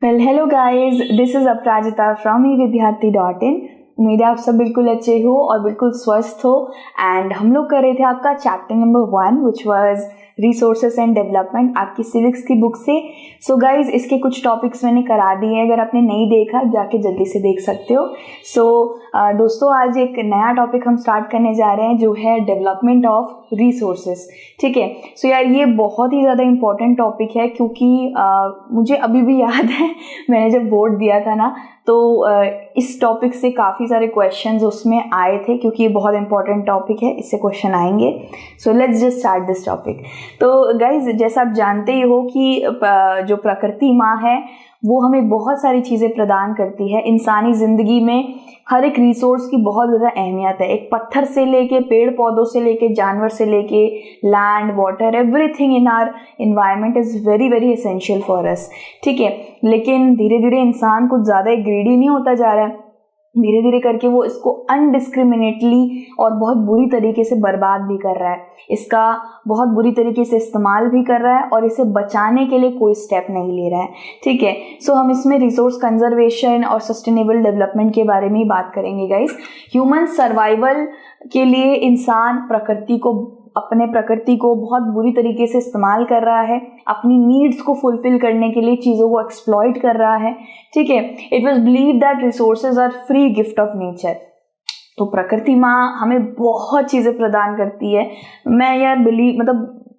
Hello guys, this is Aparajita from evidyarthi.in। उम्मीद है आप सब बिल्कुल अच्छे हो और बिल्कुल स्वस्थ हो। एंड हम लोग कर रहे थे आपका chapter number 1 which was resources and development, आपकी सिविक्स की बुक से। सो गाइज, इसके कुछ टॉपिक्स मैंने करा दिए हैं, अगर आपने नहीं देखा जाके जल्दी से देख सकते हो। दोस्तों, आज एक नया टॉपिक हम स्टार्ट करने जा रहे हैं जो है डेवलपमेंट ऑफ रिसोर्सेस। ठीक है। सो यार, ये बहुत ही ज़्यादा इम्पोर्टेंट टॉपिक है क्योंकि मुझे अभी भी याद है मैंने जब बोर्ड दिया था ना, तो इस टॉपिक से काफ़ी सारे क्वेश्चंस उसमें आए थे क्योंकि ये बहुत इंपॉर्टेंट टॉपिक है, इससे क्वेश्चन आएंगे। So let's just start this topic. तो गाइज, जैसा आप जानते ही हो कि जो प्रकृति माँ है वो हमें बहुत सारी चीज़ें प्रदान करती है। इंसानी ज़िंदगी में हर एक रिसोर्स की बहुत ज़्यादा अहमियत है। एक पत्थर से लेके, पेड़ पौधों से लेके, जानवर से लेके, land, water, everything in our environment is very very essential for us. ठीक है। लेकिन धीरे धीरे इंसान कुछ ज़्यादा ग्रीडी नहीं होता जा रहा है, धीरे धीरे करके वो इसको अनडिस्क्रिमिनेटली और बहुत बुरी तरीके से बर्बाद भी कर रहा है, इसका बहुत बुरी तरीके से इस्तेमाल भी कर रहा है और इसे बचाने के लिए कोई स्टेप नहीं ले रहा है। ठीक है। सो हम इसमें रिसोर्स कंजर्वेशन और सस्टेनेबल डेवलपमेंट के बारे में ही बात करेंगे गाइस। ह्यूमन सर्वाइवल के लिए इंसान अपने प्रकृति को बहुत बुरी तरीके से इस्तेमाल कर रहा है, अपनी नीड्स को फुलफिल करने के लिए चीज़ों को एक्सप्लॉइट कर रहा है। ठीक है। It was believe that resources are free gift of nature. तो प्रकृति माँ हमें बहुत चीज़ें प्रदान करती है। मैं यार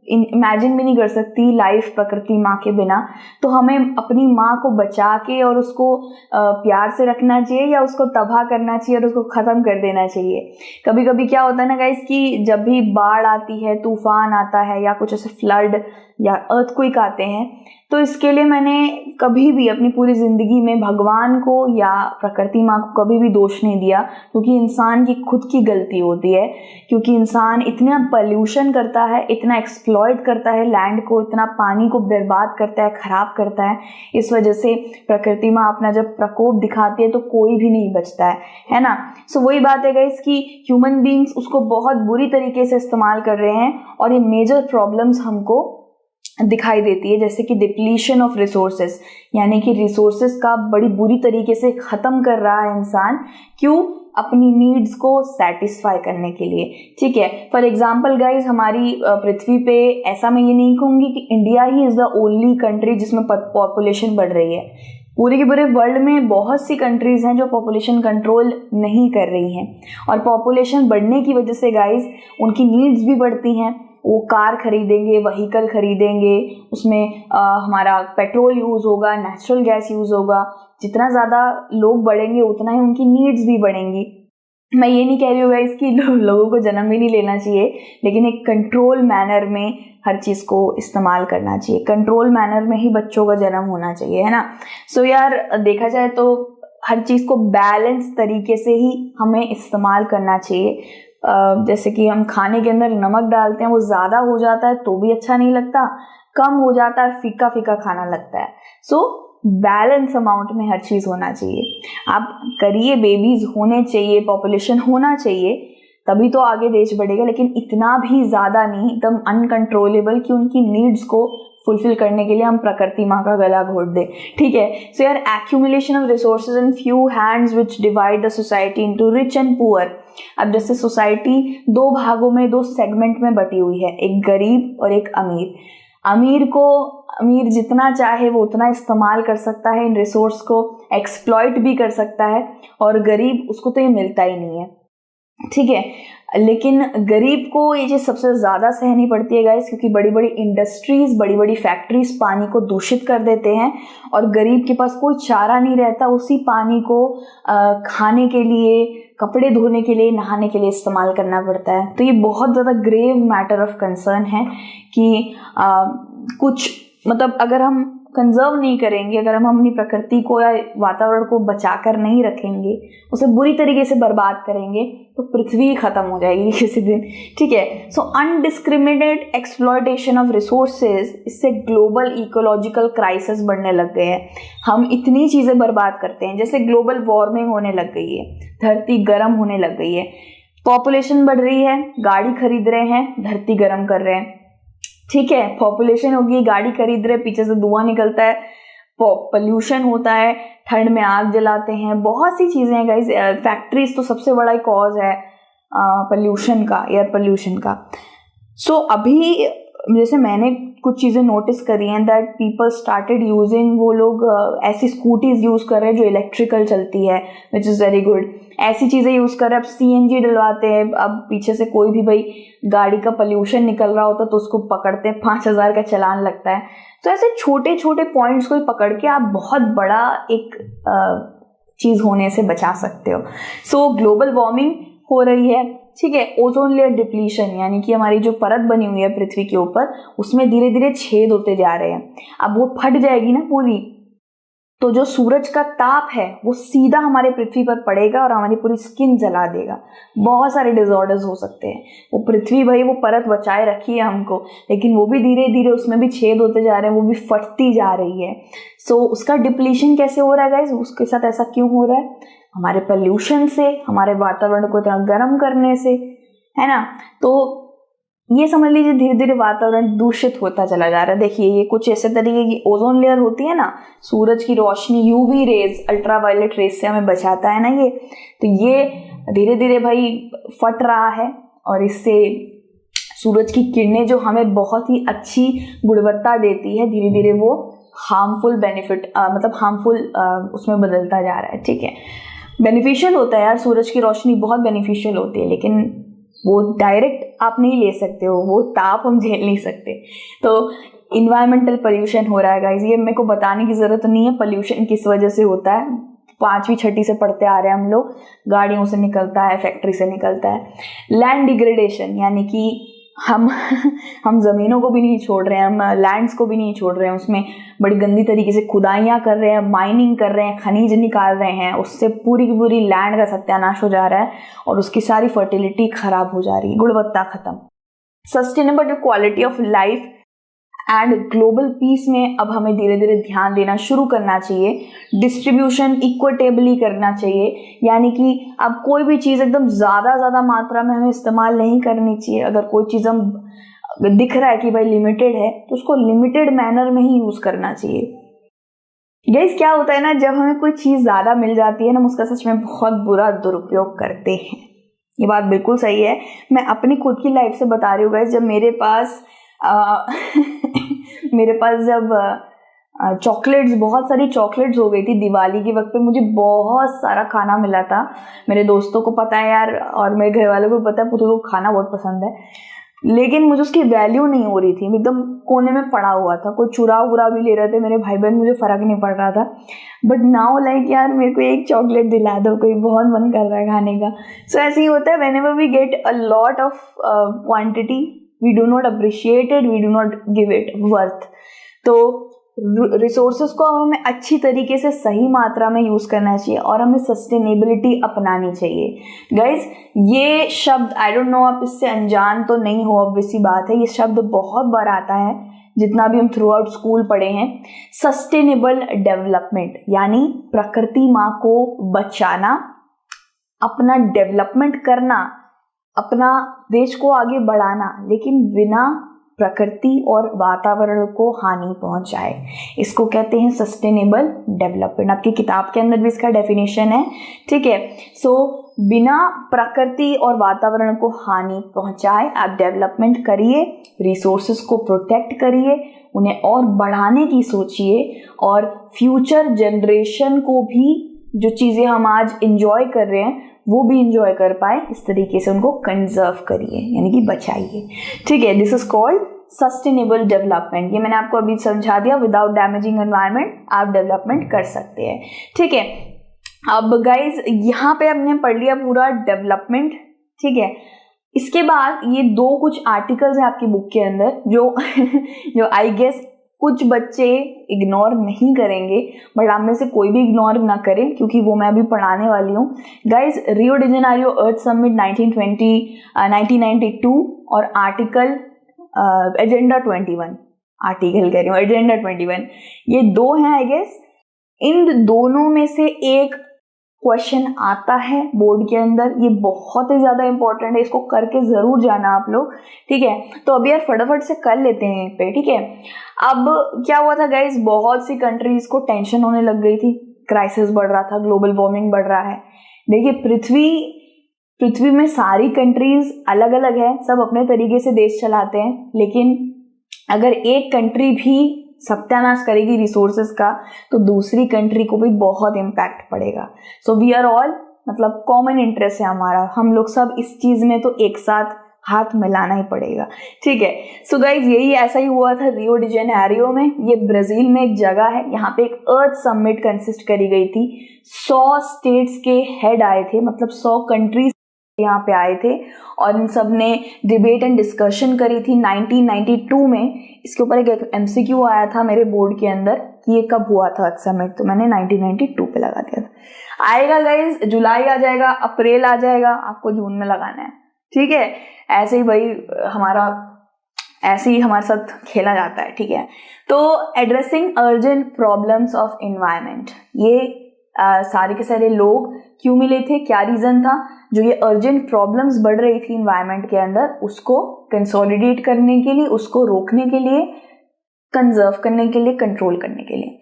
इमेजिन भी नहीं कर सकती लाइफ प्रकृति माँ के बिना। तो हमें अपनी माँ को बचा के और उसको प्यार से रखना चाहिए या उसको तबाह करना चाहिए और उसको ख़त्म कर देना चाहिए। कभी कभी क्या होता है ना गाइस कि जब भी बाढ़ आती है, तूफान आता है या कुछ ऐसे फ्लड या अर्थक्वेक आते हैं, तो इसके लिए मैंने कभी भी अपनी पूरी ज़िंदगी में भगवान को या प्रकृति माँ को कभी भी दोष नहीं दिया, क्योंकि इंसान की खुद की गलती होती है। क्योंकि इंसान इतना पॉल्यूशन करता है, इतना एक्सप्लॉइट करता है लैंड को, इतना पानी को बर्बाद करता है, ख़राब करता है। इस वजह से प्रकृति माँ अपना जब प्रकोप दिखाती है तो कोई भी नहीं बचता है ना। सो वही बात है गाइस कि ह्यूमन बींग्स उसको बहुत बुरी तरीके से इस्तेमाल कर रहे हैं और ये मेजर प्रॉब्लम्स हमको दिखाई देती है, जैसे कि डिप्लीशन ऑफ रिसोर्सेज, यानी कि रिसोर्सेज का बड़ी बुरी तरीके से ख़त्म कर रहा है इंसान। क्यों? अपनी नीड्स को सेटिस्फाई करने के लिए। ठीक है। फॉर एग्जाम्पल गाइज, हमारी पृथ्वी पे ऐसा मैं ये नहीं कहूँगी कि India he is the only country जिसमें पॉपुलेशन बढ़ रही है। पूरे के पूरे वर्ल्ड में बहुत सी कंट्रीज़ हैं जो पॉपुलेशन कंट्रोल नहीं कर रही हैं, और पॉपुलेशन बढ़ने की वजह से गाइज उनकी नीड्स भी बढ़ती हैं। वो कार खरीदेंगे, व्हीकल खरीदेंगे, उसमें हमारा पेट्रोल यूज़ होगा, नेचुरल गैस यूज़ होगा। जितना ज़्यादा लोग बढ़ेंगे उतना ही उनकी नीड्स भी बढ़ेंगी। मैं ये नहीं कह रही हूँ गाइस कि लोगों को जन्म भी नहीं लेना चाहिए, लेकिन एक कंट्रोल मैनर में हर चीज़ को इस्तेमाल करना चाहिए। कंट्रोल मैनर में ही बच्चों का जन्म होना चाहिए, है ना। सो यार, देखा जाए तो हर चीज़ को बैलेंस तरीके से ही हमें इस्तेमाल करना चाहिए। जैसे कि हम खाने के अंदर नमक डालते हैं, वो ज़्यादा हो जाता है तो भी अच्छा नहीं लगता, कम हो जाता है फीका फीका खाना लगता है। सो बैलेंस अमाउंट में हर चीज़ होना चाहिए। आप करिए, बेबीज होने चाहिए, पॉपुलेशन होना चाहिए, तभी तो आगे देश बढ़ेगा, लेकिन इतना भी ज़्यादा नहीं, एकदम अनकंट्रोलेबल कि उनकी नीड्स को फुलफिल करने के लिए हम प्रकृति माँ का गला घोट दें। ठीक है। सो यार, accumulation of resources in few hands which divide the society into rich and poor. अब जैसे सोसाइटी दो भागों में, दो सेगमेंट में बटी हुई है, एक गरीब और एक अमीर। अमीर जितना चाहे वो उतना इस्तेमाल कर सकता है, इन रिसोर्स को एक्सप्लॉइट भी कर सकता है, और गरीब उसको तो ये मिलता ही नहीं है। ठीक है। लेकिन गरीब को ये चीज़ सबसे ज़्यादा सहनी पड़ती है गाइस, क्योंकि बड़ी बड़ी इंडस्ट्रीज, बड़ी बड़ी फैक्ट्रीज पानी को दूषित कर देते हैं और गरीब के पास कोई चारा नहीं रहता उसी पानी को खाने के लिए, कपड़े धोने के लिए, नहाने के लिए इस्तेमाल करना पड़ता है। तो ये बहुत ज़्यादा ग्रेव मैटर ऑफ कंसर्न है कि अगर हम कंजर्व नहीं करेंगे, अगर हम अपनी प्रकृति को या वातावरण को बचा कर नहीं रखेंगे, उसे बुरी तरीके से बर्बाद करेंगे, तो पृथ्वी खत्म हो जाएगी किसी दिन। ठीक है। सो अनडिस्क्रिमिनेट एक्सप्लॉयटेशन ऑफ रिसोर्सेज, इससे ग्लोबल इकोलॉजिकल क्राइसिस बढ़ने लग गए हैं। हम इतनी चीज़ें बर्बाद करते हैं, जैसे ग्लोबल वार्मिंग होने लग गई है, धरती गर्म होने लग गई है, पॉपुलेशन बढ़ रही है, गाड़ी खरीद रहे हैं, धरती गर्म कर रहे हैं। ठीक है। पॉपुलेशन होगी, गाड़ी खरीद रहे, पीछे से धुआं निकलता है, पोल्यूशन होता है, ठंड में आग जलाते हैं, बहुत सी चीज़ें हैं गाइज। फैक्ट्रीज तो सबसे बड़ा कॉज है पोल्यूशन का, एयर पोल्यूशन का। सो अभी जैसे मैंने कुछ चीज़ें नोटिस करी हैं दैट पीपल स्टार्टेड यूजिंग, वो लोग ऐसी स्कूटीज यूज़ कर रहे हैं जो इलेक्ट्रिकल चलती है, विच इज़ वेरी गुड। ऐसी चीज़ें यूज़ कर रहे हैं, अब सीएनजी डलवाते हैं। अब पीछे से कोई भी भाई गाड़ी का पोल्यूशन निकल रहा होता तो उसको पकड़ते हैं, 5,000 का चालान लगता है। तो ऐसे छोटे छोटे पॉइंट्स को पकड़ के आप बहुत बड़ा एक चीज़ होने से बचा सकते हो। सो ग्लोबल वार्मिंग हो रही है, ठीक है। ओजोन लेयर डिप्लीशन, यानी कि हमारी जो परत बनी हुई है पृथ्वी के ऊपर, उसमें धीरे धीरे छेद होते जा रहे हैं। अब वो फट जाएगी ना पूरी, तो जो सूरज का ताप है वो सीधा हमारे पृथ्वी पर पड़ेगा और हमारी पूरी स्किन जला देगा। बहुत सारे डिसऑर्डर्स हो सकते हैं। वो पृथ्वी भाई वो परत बचाए रखी है हमको, लेकिन वो भी धीरे धीरे उसमें भी छेद होते जा रहे हैं, वो भी फटती जा रही है। सो उसका डिप्लीशन कैसे हो रहा है गाइस? उसके साथ ऐसा क्यों हो रहा है? हमारे पोल्यूशन से, हमारे वातावरण को इतना गर्म करने से, है ना। तो ये समझ लीजिए धीरे धीरे वातावरण दूषित होता चला जा रहा है। देखिए ये कुछ ऐसे तरीके की ओजोन लेयर होती है ना, सूरज की रोशनी, यूवी रेज, अल्ट्रावायलेट रेज से हमें बचाता है ना ये, तो ये धीरे धीरे भाई फट रहा है और इससे सूरज की किरणें जो हमें बहुत ही अच्छी गुणवत्ता देती है, धीरे धीरे वो हार्मफुल बेनिफिट मतलब हार्मफुल उसमें बदलता जा रहा है, ठीक है। बेनिफिशियल होता है यार, सूरज की रोशनी बहुत बेनिफिशियल होती है, लेकिन वो डायरेक्ट आप नहीं ले सकते हो, वो ताप हम झेल नहीं सकते। तो इन्वायरमेंटल पोल्यूशन हो रहा है गाइस, ये मेरे को बताने की जरूरत नहीं है पोल्यूशन किस वजह से होता है। 5वीं 6वीं से पढ़ते आ रहे हैं हम लोग, गाड़ियों से निकलता है, फैक्ट्री से निकलता है। लैंड डिग्रेडेशन, यानी कि हम ज़मीनों को भी नहीं छोड़ रहे हैं, हम लैंड्स को भी नहीं छोड़ रहे हैं, उसमें बड़ी गंदी तरीके से खुदाइयाँ कर रहे हैं, माइनिंग कर रहे हैं, खनिज निकाल रहे हैं, उससे पूरी की पूरी लैंड का सत्यानाश हो जा रहा है और उसकी सारी फर्टिलिटी खराब हो जा रही है, गुणवत्ता खत्म। Sustainable quality of life and global piece में अब हमें धीरे धीरे ध्यान देना शुरू करना चाहिए। डिस्ट्रीब्यूशन इक्विटेबली करना चाहिए, यानी कि अब कोई भी चीज़ एकदम ज़्यादा मात्रा में हमें इस्तेमाल नहीं करनी चाहिए। अगर कोई चीज़ हम दिख रहा है कि भाई लिमिटेड है, तो उसको लिमिटेड मैनर में ही यूज़ करना चाहिए। गाइस क्या होता है ना, जब हमें कोई चीज़ ज़्यादा मिल जाती है ना, हम उसका सच में बहुत बुरा दुरुपयोग करते हैं। ये बात बिल्कुल सही है, मैं अपनी खुद की लाइफ से बता रही हूँ गाइस। जब मेरे पास जब चॉकलेट्स, बहुत सारी चॉकलेट्स हो गई थी दिवाली के वक्त पे, मुझे बहुत सारा खाना मिला था। मेरे दोस्तों को पता है यार, और मेरे घर वालों को पता है, पुतलों को खाना बहुत पसंद है, लेकिन मुझे उसकी वैल्यू नहीं हो रही थी। एकदम कोने में पड़ा हुआ था, कोई चुरा वुरा भी ले रहे थे मेरे भाई बहन, मुझे फर्क नहीं पड़ रहा था। बट नाउ लाइक यार मेरे को एक चॉकलेट दिला दो, कोई बहुत मन कर रहा है खाने का। सो ऐसे ही होता है, whenever we get a lot of quantity, we do not appreciate it, we do not give it worth। तो रिसोर्सेज को हमें अच्छी तरीके से सही मात्रा में यूज करना चाहिए और हमें सस्टेनेबिलिटी अपनानी चाहिए। गाइज ये शब्द, आई डोंट नो आप इससे अनजान तो नहीं हो, ऑब्वियस सी बात है, ये शब्द बहुत बार आता है जितना भी हम थ्रू आउट स्कूल पढ़े हैं। सस्टेनेबल डेवलपमेंट, यानी प्रकृति माँ को बचाना, अपना डेवलपमेंट करना, अपना देश को आगे बढ़ाना, लेकिन बिना प्रकृति और वातावरण को हानि पहुंचाए। इसको कहते हैं सस्टेनेबल डेवलपमेंट। आपकी किताब के अंदर भी इसका डेफिनेशन है, ठीक है। सो बिना प्रकृति और वातावरण को हानि पहुंचाए आप डेवलपमेंट करिए, रिसोर्सेज को प्रोटेक्ट करिए, उन्हें और बढ़ाने की सोचिए, और फ्यूचर जनरेशन को भी जो चीज़ें हम आज इंजॉय कर रहे हैं वो भी इंजॉय कर पाए, इस तरीके से उनको कंजर्व करिए, यानी कि बचाइए, ठीक है। This is called sustainable development. ये मैंने आपको अभी समझा दिया, विदाउट डैमेजिंग एनवायरनमेंट आप डेवलपमेंट कर सकते हैं, ठीक है। अब गाइज यहाँ पे हमने पढ़ लिया पूरा डेवलपमेंट, ठीक है। इसके बाद ये दो कुछ आर्टिकल्स हैं आपकी बुक के अंदर जो आई गेस कुछ बच्चे इग्नोर नहीं करेंगे, बट आप में से कोई भी इग्नोर ना करें क्योंकि वो मैं अभी पढ़ाने वाली हूँ। गाइज रियो डी जेनेरियो अर्थ समिट 1992 और आर्टिकल एजेंडा 21, आर्टिकल कह रही हूँ एजेंडा 21, ये दो हैं आई गेस। इन दोनों में से एक क्वेश्चन आता है बोर्ड के अंदर, ये बहुत ही ज़्यादा इंपॉर्टेंट है, इसको करके ज़रूर जाना आप लोग, ठीक है। तो अभी यार फटाफट से कर लेते हैं पे, ठीक है। अब क्या हुआ था गाइस, बहुत सी कंट्रीज को टेंशन होने लग गई थी, क्राइसिस बढ़ रहा था, ग्लोबल वार्मिंग बढ़ रहा है। देखिए पृथ्वी में सारी कंट्रीज अलग अलग है, सब अपने तरीके से देश चलाते हैं, लेकिन अगर एक कंट्री भी सत्यानाश करेगी रिसोर्सेज का तो दूसरी कंट्री को भी बहुत इम्पैक्ट पड़ेगा। सो वी आर ऑल, मतलब कॉमन इंटरेस्ट है हमारा, हम लोग सब इस चीज में तो एक साथ हाथ मिलाना ही पड़ेगा, ठीक है। सो गाइज यही ऐसा ही हुआ था रियो डी जेनेरियो में, ये ब्राजील में एक जगह है, यहाँ पे एक अर्थ समिट कंसिस्ट करी गई थी। 100 स्टेट्स के हेड आए थे, मतलब 100 कंट्रीज यहाँ पे आए थे और इन सब ने डिबेट एंड डिस्कशन करी थी 1992 में। इसके ऊपर एक एमसीक्यू आया था मेरे बोर्ड के अंदर कि ये कब हुआ था समिट, तो मैंने 1992 पे लगा दिया था। आएगा गाइज, जुलाई आ जाएगा, अप्रैल आ जाएगा, आपको जून में लगाना है, ठीक है। ऐसे ही भाई ऐसे ही हमारे साथ खेला जाता है, ठीक है। तो addressing urgent problems of environment, ये सारे के सारे लोग क्यों मिले थे, क्या रीजन था, जो ये अर्जेंट प्रॉब्लम्स बढ़ रही थी एनवायरनमेंट के अंदर उसको कंसोलिडेट करने के लिए, उसको रोकने के लिए, कंजर्व करने के लिए, कंट्रोल करने के लिए,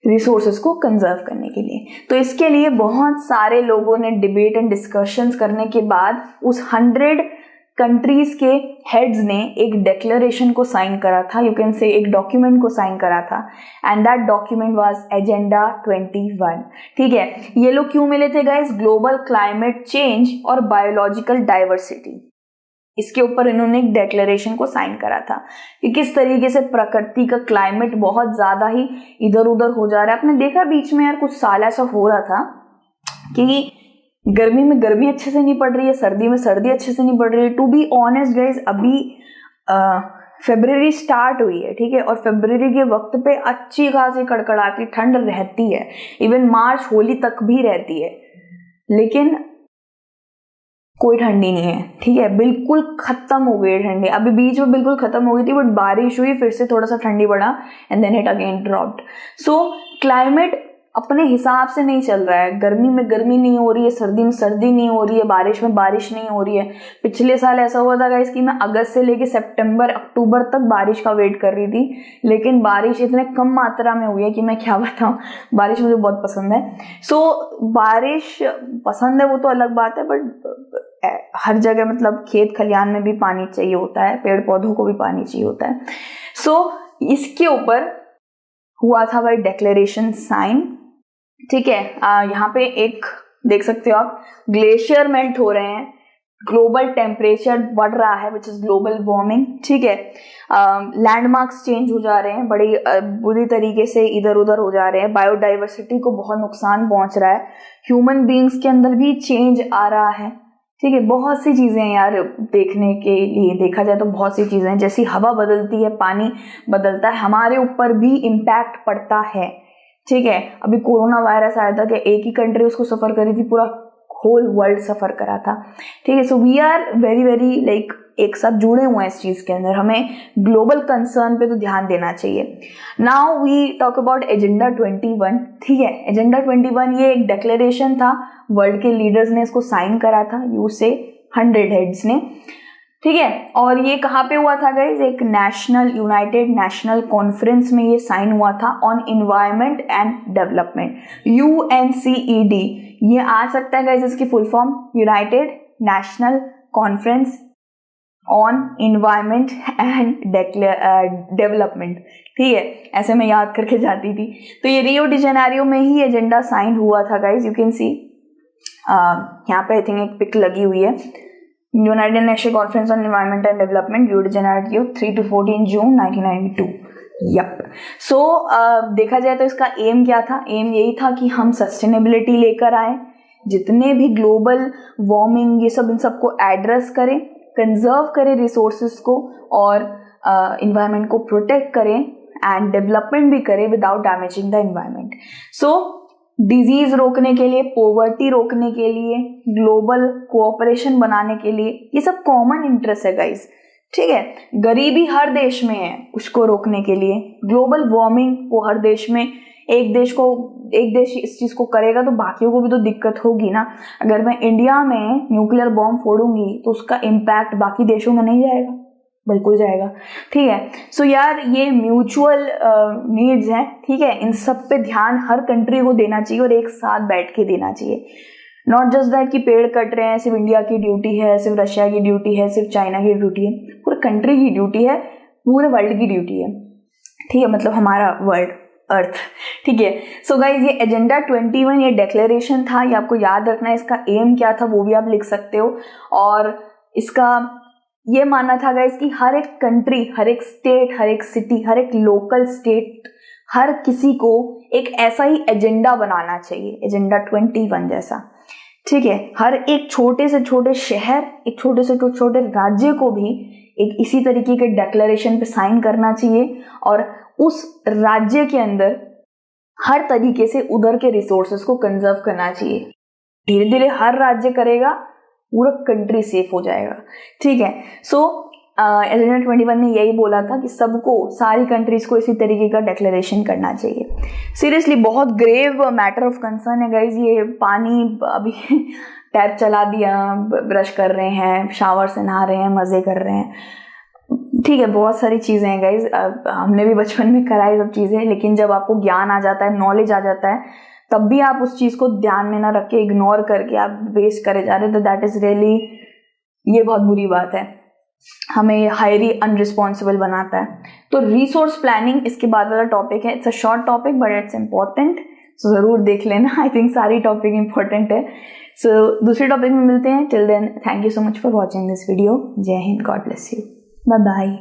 रिसोर्सेज को कंजर्व करने के लिए। तो इसके लिए बहुत सारे लोगों ने डिबेट एंड डिस्कशंस करने के बाद उस 100 कंट्रीज के हेड्स ने एक डिक्लेरेशन को साइन करा था, यू कैन से एक डॉक्यूमेंट को साइन करा था, and that document was agenda 21, ठीक है। ये लोग क्यों मिले थे गाइस, ग्लोबल क्लाइमेट चेंज और बायोलॉजिकल डाइवर्सिटी, इसके ऊपर इन्होंने एक डिक्लेरेशन को साइन करा था कि किस तरीके से प्रकृति का क्लाइमेट बहुत ज्यादा ही इधर उधर हो जा रहा है। आपने देखा बीच में यार कुछ साल ऐसा हो रहा था कि गर्मी में गर्मी अच्छे से नहीं पड़ रही है, सर्दी में सर्दी अच्छे से नहीं पड़ रही है। टू बी ऑनेस्ट गाइज, अभी फरवरी स्टार्ट हुई है, ठीक है, और फरवरी के वक्त पे अच्छी खासी कड़कड़ाती ठंड रहती है, इवन मार्च होली तक भी रहती है, लेकिन कोई ठंडी नहीं है, ठीक है, बिल्कुल खत्म हो गई ठंडी। अभी बीच में बिल्कुल खत्म हो गई थी, बट बारिश हुई, फिर से थोड़ा सा ठंडी बढ़ा and then it again dropped. So climate अपने हिसाब से नहीं चल रहा है, गर्मी में गर्मी नहीं हो रही है, सर्दी में सर्दी नहीं हो रही है, बारिश में बारिश नहीं हो रही है। पिछले साल ऐसा हुआ था गाइस कि मैं अगस्त से लेके सितंबर अक्टूबर तक बारिश का वेट कर रही थी, लेकिन बारिश इतने कम मात्रा में हुई है कि मैं क्या बताऊं। बारिश मुझे बहुत पसंद है, सो बारिश पसंद है वो तो अलग बात है, बट हर जगह मतलब खेत खलियान में भी पानी चाहिए होता है, पेड़ पौधों को भी पानी चाहिए होता है। सो इसके ऊपर हुआ था भाई डिक्लेरेशन साइन, ठीक है। यहाँ पे एक देख सकते हो आप, ग्लेशियर मेल्ट हो रहे हैं, ग्लोबल टेम्परेचर बढ़ रहा है विच इज ग्लोबल वार्मिंग, ठीक है। लैंडमार्क्स चेंज हो जा रहे हैं, बड़ी बुरी तरीके से इधर उधर हो जा रहे हैं, बायोडाइवर्सिटी को बहुत नुकसान पहुंच रहा है, ह्यूमन बींग्स के अंदर भी चेंज आ रहा है, ठीक है। बहुत सी चीजें यार देखने के लिए, देखा जाए तो बहुत सी चीजें, जैसी हवा बदलती है, पानी बदलता है, हमारे ऊपर भी इम्पैक्ट पड़ता है, ठीक है। अभी कोरोना वायरस आया था कि एक ही कंट्री उसको सफर करी थी, पूरा होल वर्ल्ड सफर करा था, ठीक है। So we are very very like एक साथ जुड़े हुए हैं इस चीज के अंदर, हमें ग्लोबल कंसर्न पे तो ध्यान देना चाहिए। Now we talk about agenda 21, ठीक है। एजेंडा 21 ये एक डिक्लेरेशन था, वर्ल्ड के लीडर्स ने इसको साइन करा था, यू से 100 हेड्स ने, ठीक है। और ये कहाँ पे हुआ था गाइज, एक नेशनल यूनाइटेड नेशनल कॉन्फ्रेंस में ये साइन हुआ था on Environment and development, UNCED। ये आ सकता है गाइज इसकी full form, United National Conference on Environment and development, ठीक है। ऐसे मैं याद करके जाती थी। तो ये रियो डी जेनेरियो में ही एजेंडा साइन हुआ था गाइज, यू कैन सी यहाँ पे आई थिंक एक पिक लगी हुई है, United National Conference on Environment and Development, Rio de Janeiro 3 to 14 June 1992। Yup. So देखा जाए तो इसका एम क्या था, एम यही था कि हम सस्टेनेबिलिटी लेकर आए, जितने भी ग्लोबल वार्मिंग ये सब, इन सबको एड्रेस करें, कंजर्व करें रिसोर्सेज को, और एनवायरनमेंट को प्रोटेक्ट करें एंड डेवलपमेंट भी करें without damaging the environment. So disease रोकने के लिए, पॉवर्टी रोकने के लिए, ग्लोबल कोऑपरेशन बनाने के लिए, ये सब कॉमन इंटरेस्ट है गाइस, ठीक है। गरीबी हर देश में है, उसको रोकने के लिए, ग्लोबल वार्मिंग वो हर देश में एक देश इस चीज को करेगा तो बाकियों को भी तो दिक्कत होगी ना। अगर मैं इंडिया में न्यूक्लियर बॉम्ब फोड़ूंगी तो उसका इम्पैक्ट बाकी देशों में नहीं जाएगा, बिल्कुल जाएगा। ठीक है, सो यार ये म्यूचुअल नीड्स हैं, ठीक है, इन सब पे ध्यान हर कंट्री को देना चाहिए और एक साथ बैठ के देना चाहिए। नॉट जस्ट दैट कि पेड़ कट रहे हैं सिर्फ इंडिया की ड्यूटी है, सिर्फ रशिया की ड्यूटी है, सिर्फ चाइना की ड्यूटी है, पूरे कंट्री की ड्यूटी है, पूरे वर्ल्ड की ड्यूटी है। ठीक है, मतलब हमारा वर्ल्ड अर्थ। ठीक है, सो गाइज ये एजेंडा 21 ये डिक्लेरेशन था, ये आपको याद रखना है। इसका एम क्या था वो भी आप लिख सकते हो। और इसका ये मानना था गाइज कि हर एक कंट्री, हर एक स्टेट, हर एक सिटी, हर एक लोकल स्टेट, हर किसी को एक ऐसा ही एजेंडा बनाना चाहिए, एजेंडा 21 जैसा। ठीक है, हर एक छोटे से छोटे शहर, एक छोटे से छोटे राज्य को भी एक इसी तरीके के डिक्लेरेशन पे साइन करना चाहिए और उस राज्य के अंदर हर तरीके से उधर के रिसोर्सेज को कंजर्व करना चाहिए। धीरे धीरे हर राज्य करेगा, पूरा कंट्री सेफ हो जाएगा। ठीक है, सो एजेंडा 21 ने यही बोला था कि सबको, सारी कंट्रीज को इसी तरीके का डिक्लेरेशन करना चाहिए। सीरियसली बहुत ग्रेव मैटर ऑफ कंसर्न है गाइज। ये पानी अभी टैप चला दिया, ब्रश कर रहे हैं, शावर से नहा रहे हैं, मजे कर रहे हैं। ठीक है, बहुत सारी चीजें हैं गाइज, हमने भी बचपन में कराई सब चीजें, लेकिन जब आपको ज्ञान आ जाता है, नॉलेज आ जाता है, तब भी आप उस चीज को ध्यान में ना रख के, इग्नोर करके आप वेस्ट करे जा रहे हो, तो दैट इज रियली, ये बहुत बुरी बात है, हमें हाईली अनरिस्पॉन्सिबल बनाता है। तो रिसोर्स प्लानिंग इसके बाद वाला टॉपिक है। It's a short topic but it's important, so जरूर देख लेना। आई थिंक सारी टॉपिक इंपॉर्टेंट है। सो दूसरे टॉपिक में मिलते हैं। Till then, thank you so much for watching this video. जय हिंद, God bless you, bye bye.